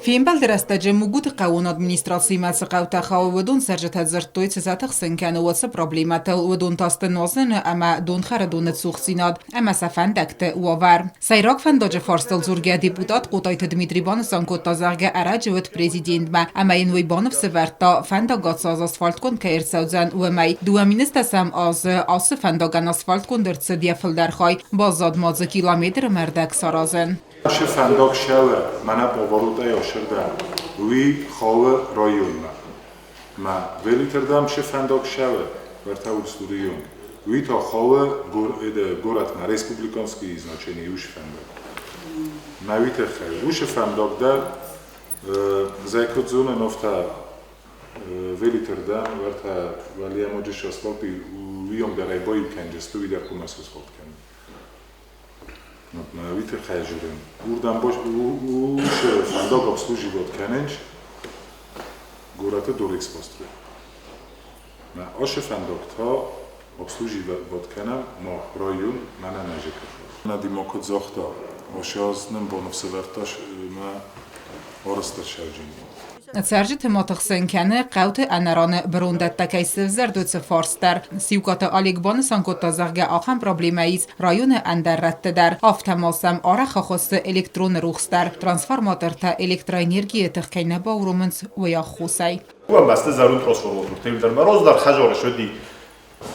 Фимбал дерастаджи мугут қаун администрации мацқаута хавудун сержата зертуй цзатах сенкан уатса проблематал удун тастенозен ама дун харадун цухсинад ама сафандакт уавар. Сайрак фандоджи фарстал зургия депутат Qutayt Dmitri Bansan kottazarga arajvet prezidentma ама инвой банов северта фандагats az asfalt kon keirsauzan uamai duaministasam az as fandagan asfalt kon dertse diafildarkhai bazad madze kilometr merdak sarazen. Аше фандок шаве, мана поварута яшерда, уи хаве районна. Ма велитердам ше фандок шаве, верта устурион. Уи та хаве горатна республиканский значение уш фандок. Ма вите хай, уш фандок да заекодзуна нофта велитердам верта валия моджеш асфальти уиом дарай бой кенджесту видар кумас асфальт кен. Видите хаяжурен. Урдан бош уш фандок обслуживает кененч. Гората дорекс построи. На оше фандок та обслуживает кенем, но район мана нежека. На димокот захта. Оше азнем бонов северташ ма орастар шавжини. Царжит матахсенкане قوت انران برونده تکیسف زردوت فارستر سیوکات آلیگبان سانکوتا زرگه آخم پرابلیمایز رایون اندر رد در آفتماسم آرخ خواست الکترون روخستر ترانسفارماتر تا الکترانرژی تخکینه با رومنس و یا خوسی. او بسته ضرور ترانسفارماتر تیم در مراز در خجار شدی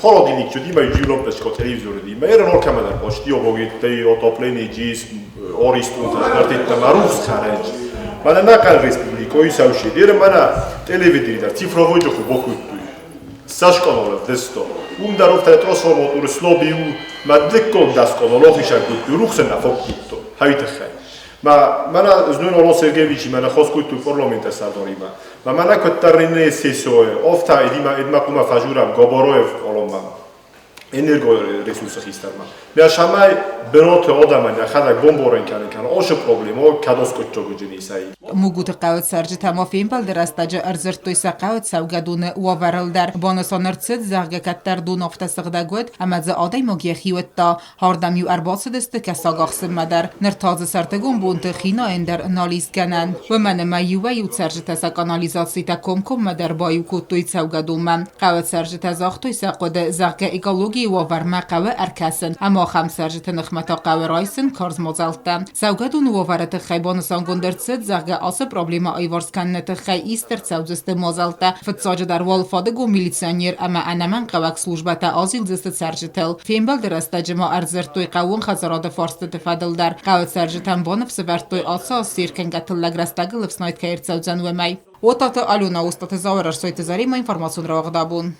خالدینی شدی ما جیلوم پشکا تلویزیون دی ما ایران کم در پشتی آبادی تی آتاپلینی جیس آریستون تردید نمروز خارج. Mana naqal respublikoyi savshedere mana televideri dar cifrovoy jo bokutui sashkolov desto darov ta transformator slobiu madlikon daskolologi shakutui ruxsena fokitto havite khay mana znun Olo Sergeyevichi mana khoskutui parlamenta sadorima mana kotarine sesoe ofta edma kuma fajura goboroev oloma энерго ресурсы хистарма. Я шамай берот одама на хадак бомборен кан ош проблема кадоскот чогуджини сай. Мугут қават саржи тамофин балдырастаджи арзыртуй сақават савгадун уаваралдар бонасонарцид зарга каттар дун офтасығдагуд амадза адай могия хиуетта хардам ю арбасыдысты касагақсы мадар ныртазы сартагун бунты хина эндер нализ канан و من ما یوه یو سرج تسا کانالیزاسی تا کم مدر بایو کتوی سوگدوم من قوت سرج تزاختوی سقود زرگ اکولوگی و ورما قوه ارکسن اما خم سرج تنخمتا قوه رایسن کارز مزالتا سوگدون و ورت خیبان سانگوندرسد زرگ آس پروبلیما ایوارس کنت خی ایستر سوزست مزالتا فتساج در والفادگو میلیسانیر اما انمن قوک سلوجبتا آزیل زست سرج تل فیمبل درسته جما ارزرتوی قوون خزراد فارست تفادل در قوت سرج تنبانف سورتوی آسا سیرکنگت لگرستگل فسنایت که ارتزوزن و می. Отата Алюна устата заорар сойте зарима информацию нравагдабун.